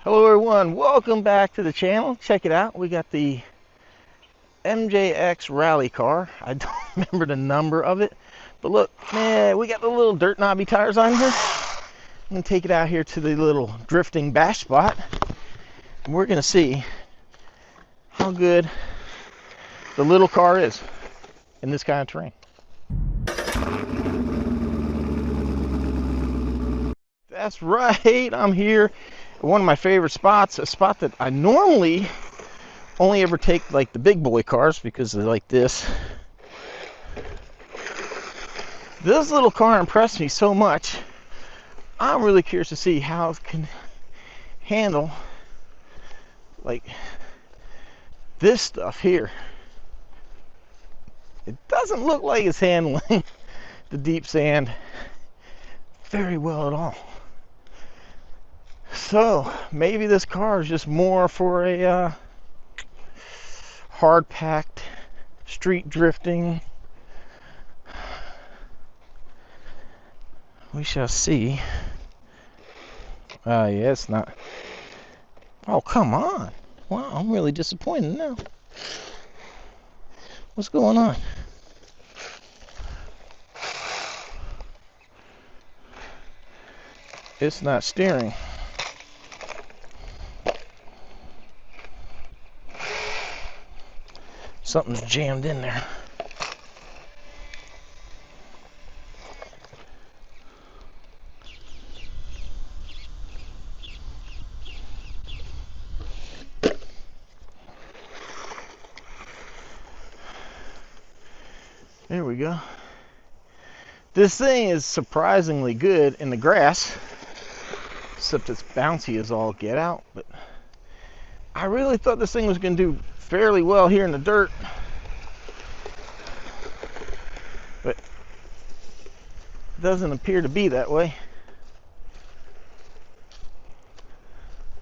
Hello everyone, welcome back to the channel. Check it out, we got the MJX rally car. I don't remember the number of it, but look, man, we got the little dirt knobby tires on here. I'm gonna take it out here to the little drifting bash spot, and we're gonna see how good the little car is in this kind of terrain. That's right, I'm here at one of my favorite spots, a spot that I normally only ever take like the big boy cars because they're like this. This little car impressed me so much. I'm really curious to see how it can handle like this stuff here. It doesn't look like it's handling the deep sand very well at all. So maybe this car is just more for a hard packed street drifting. We shall see. Yeah, it's not. Oh, come on. Wow, I'm really disappointed now. What's going on? It's not steering. Something's jammed in there. There we go. This thing is surprisingly good in the grass, except it's bouncy as all get out, but I really thought this thing was going to do fairly well here in the dirt, but it doesn't appear to be that way.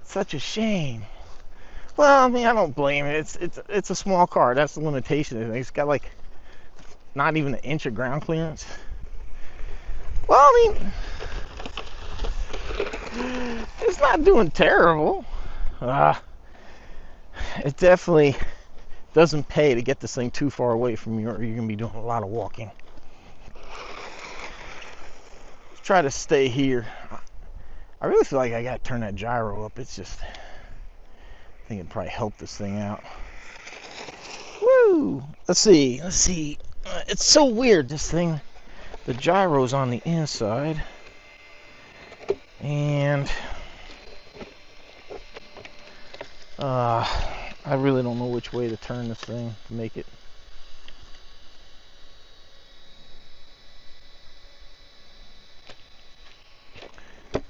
Such a shame. Well, I mean, I don't blame it. It's a small car. That's the limitation. It's got like not even an inch of ground clearance. Well, I mean, it's not doing terrible. It definitely doesn't pay to get this thing too far away from you, or you're gonna be doing a lot of walking. Let's try to stay here. I really feel like I gotta turn that gyro up. It's just, I think it'd probably help this thing out. Woo! Let's see. It's so weird, this thing. The gyro's on the inside, and I really don't know which way to turn this thing to make it.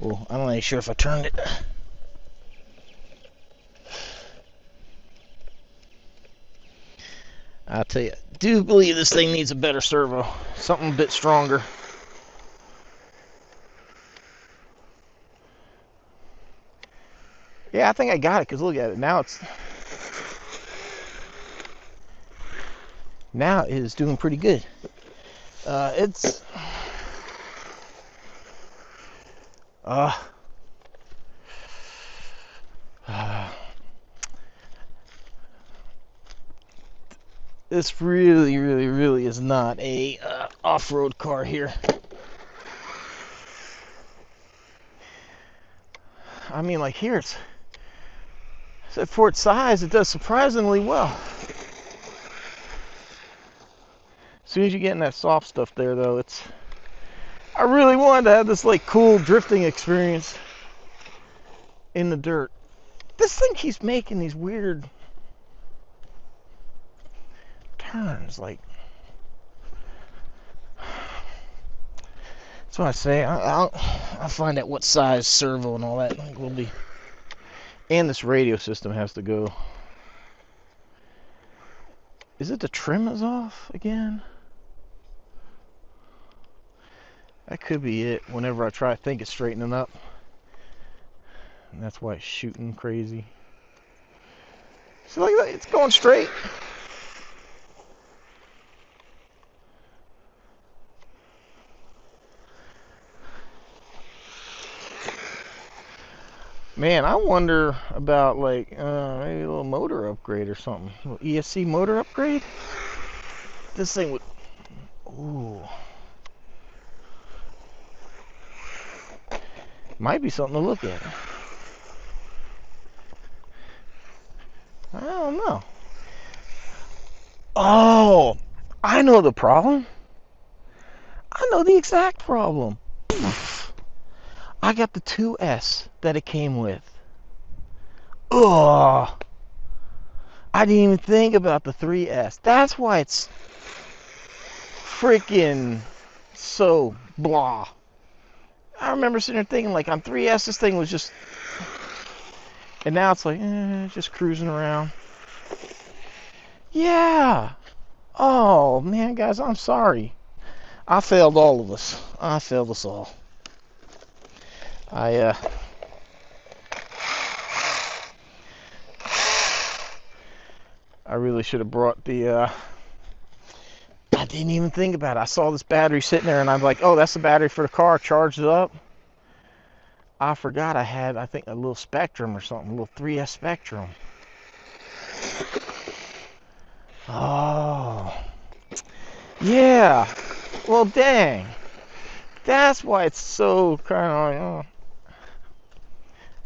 Well, I'm not really sure if I turned it. I'll tell you, I do believe this thing needs a better servo, something a bit stronger. Yeah, I think I got it, because look at it. Now it is doing pretty good. It's this really is not a off-road car here. I mean, like here, for its size, it does surprisingly well. As soon as you get in that soft stuff there, though, I really wanted to have this like cool drifting experience in the dirt. This thing keeps making these weird turns, like, that's what I say. I'll find out what size servo and all that will be. And this radio system has to go. Is it the trim is off again? That could be it. Whenever I try to think of straightening up, and that's why it's shooting crazy. So like that, it's going straight. Man, I wonder about like maybe a little motor upgrade or something. A little ESC motor upgrade. This thing would. Ooh. Might be something to look at. I don't know. Oh, I know the problem. I know the exact problem. I got the 2S that it came with. Ugh. I didn't even think about the 3S. That's why it's freaking so blah. I remember sitting there thinking, like, on 3S, this thing was just... And now it's like, just cruising around. Yeah. Oh, man, guys, I'm sorry. I failed all of us. I failed us all. I really should have brought the, I didn't even think about it. I saw this battery sitting there, and I'm like, oh, that's the battery for the car. Charged it up. I forgot I had, I think, a little Spectrum or something, a little 3S Spectrum. Oh. Yeah. Well, dang. That's why it's so kind of like, oh.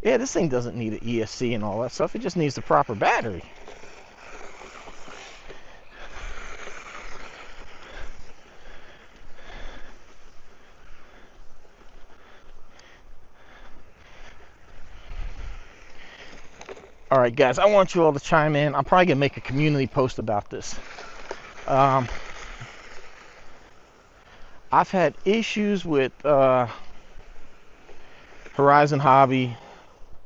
Yeah, this thing doesn't need an ESC and all that stuff. It just needs the proper battery. All right, guys, I want you all to chime in. I'm probably going to make a community post about this. I've had issues with Horizon Hobby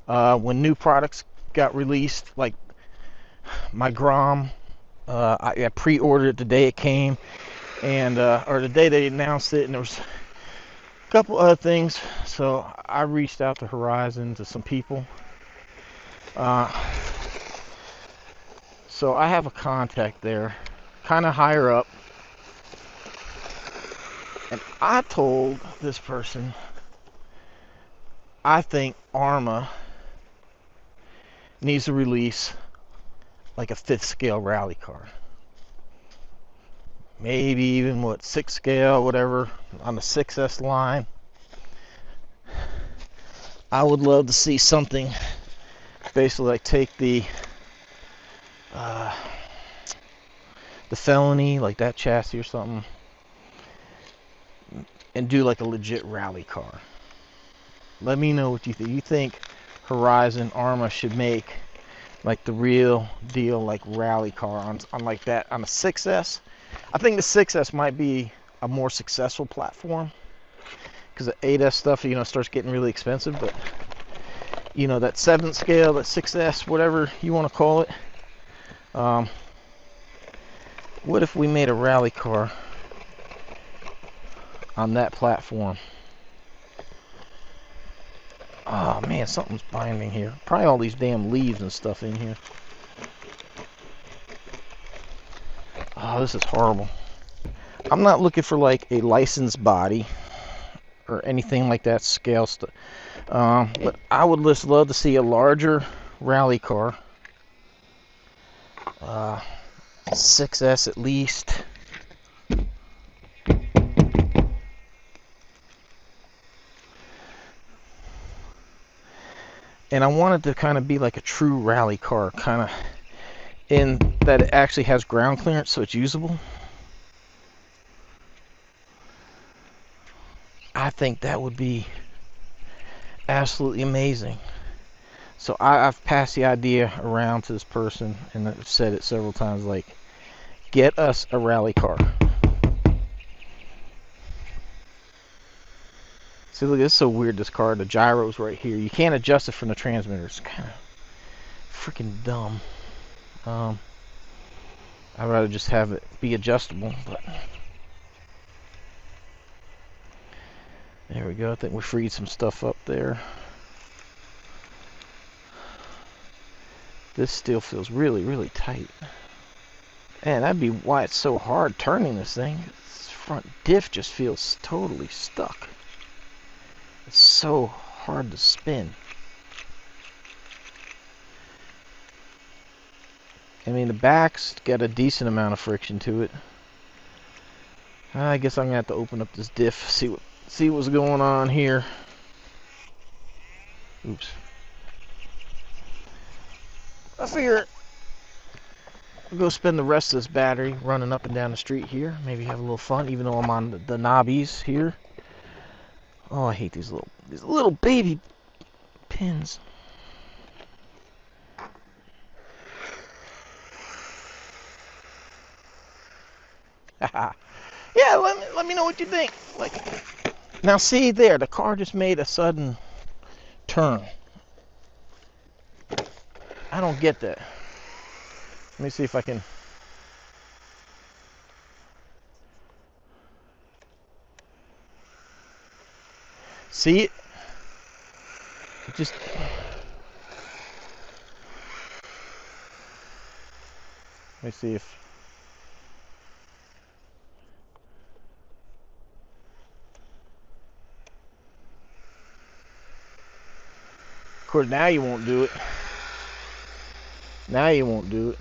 when new products got released, like my Grom. I pre-ordered it the day it came, and or the day they announced it, and there was a couple other things. So I reached out to Horizon, to some people. So I have a contact there, kind of higher up, and I told this person, I think ARMA needs to release like a 5th scale rally car. Maybe even, what, 6th scale, whatever, on the 6S line. I would love to see something basically like take the Felony, like that chassis or something, and do like a legit rally car. Let me know what you think. You think Horizon ARMA should make like the real deal, like rally car on like that on a 6S? I think the 6S might be a more successful platform, because the 8S stuff, you know, starts getting really expensive. But you know, that 7th scale, that 6S, whatever you want to call it, what if we made a rally car on that platform? Oh man, something's binding here. Probably all these damn leaves and stuff in here. Oh, this is horrible. I'm not looking for like a licensed body or anything like that scale stuff. But I would just love to see a larger rally car. 6S at least. And I want it to kind of be like a true rally car, kind of in that it actually has ground clearance, so it's usable. I think that would be absolutely amazing. So I've passed the idea around to this person, and I've said it several times, like, get us a rally car. See, look, it's so weird, this car. The gyro's right here. You can't adjust it from the transmitter. It's kind of freaking dumb. I'd rather just have it be adjustable, but there we go. I think we freed some stuff up there. This still feels really, really tight. Man, that'd be why it's so hard turning this thing. This front diff just feels totally stuck. It's so hard to spin. I mean, the back's got a decent amount of friction to it. I guess I'm gonna have to open up this diff, see what's going on here. Oops. I figure I'll go spend the rest of this battery running up and down the street here. Maybe have a little fun, even though I'm on the knobbies here. Oh, I hate these little baby pins. Yeah, let me know what you think. Like, now see there, the car just made a sudden turn. I don't get that. Let me see if I can. See it? It just. Let me see if. Of course, now you won't do it. Now you won't do it.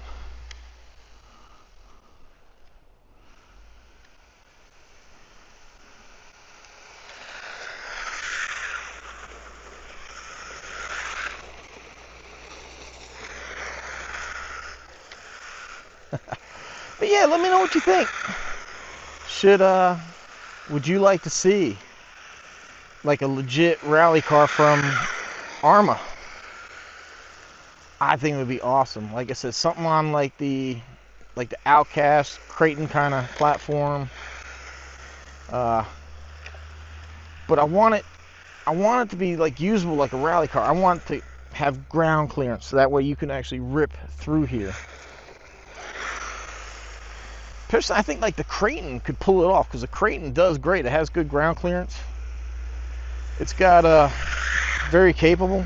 But yeah, let me know what you think. Would you like to see like a legit rally car from ARMA? I think it would be awesome. Like I said, something on like the Outcast Creighton kind of platform. But I want it to be like usable like a rally car. I want it to have ground clearance, so that way you can actually rip through here. Personally, I think like the Creighton could pull it off, because the Creighton does great. It has good ground clearance. It's got very capable.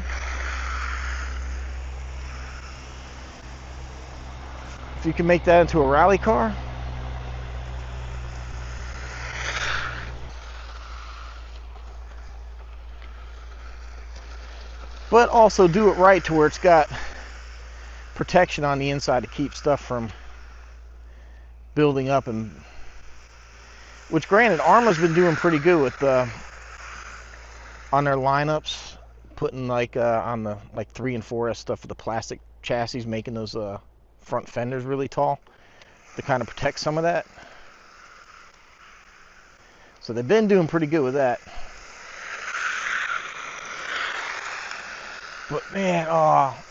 If you can make that into a rally car, but also do it right to where it's got protection on the inside to keep stuff from building up. And which, granted, ARMA's been doing pretty good with on their lineups, putting like on the like 3 and 4S stuff with the plastic chassis, making those front fenders really tall to kind of protect some of that. So they've been doing pretty good with that. But man,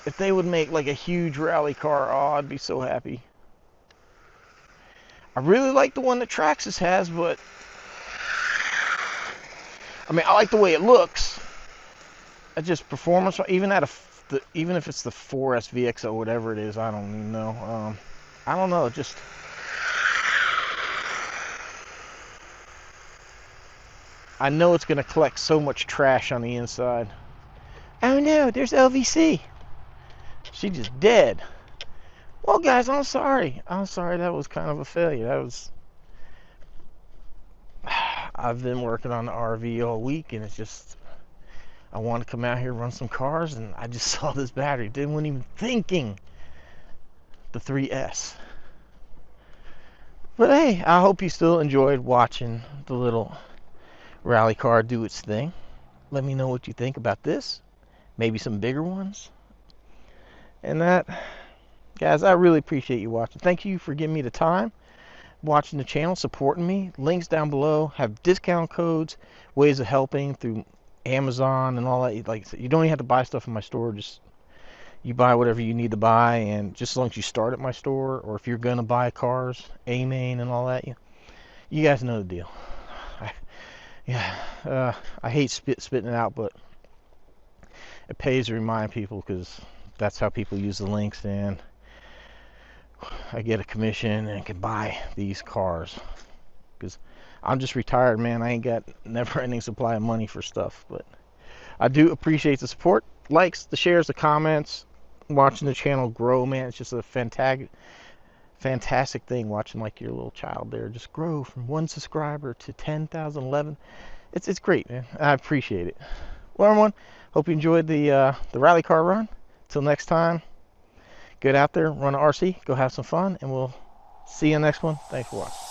if they would make like a huge rally car, I'd be so happy. I really like the one that Traxxas has, but I mean, I like the way it looks. It's just performance, even if it's the 4S VXO, whatever it is, I don't even know. I don't know, just I know it's going to collect so much trash on the inside. Oh no, there's LVC. She just dead. Well, guys, I'm sorry. That was kind of a failure. I've been working on the RV all week, and it's just, I want to come out here and run some cars, and I just saw this battery. Wasn't even thinking the 3S. But hey, I hope you still enjoyed watching the little rally car do its thing. Let me know what you think about this. Maybe some bigger ones. And that, guys, I really appreciate you watching. Thank you for giving me the time, watching the channel, supporting me. Links down below have discount codes, ways of helping through Amazon and all that. Like, you don't even have to buy stuff in my store. Just you buy whatever you need to buy, and just as long as you start at my store, or if you're gonna buy cars, AMAIN and all that, you guys know the deal. I hate spitting it out, but it pays to remind people, because that's how people use the links, and I get a commission and can buy these cars, because I'm just retired, man. I ain't got never-ending supply of money for stuff. But I do appreciate the support, likes, the shares, the comments, watching the channel grow, man. It's just a fantastic thing watching like your little child there just grow from 1 subscriber to 10,000, 11. It's great, man. I appreciate it. Well, everyone, hope you enjoyed the rally car run. Till next time, Get out there, run an RC, go have some fun, and we'll see you in the next one. Thanks for watching.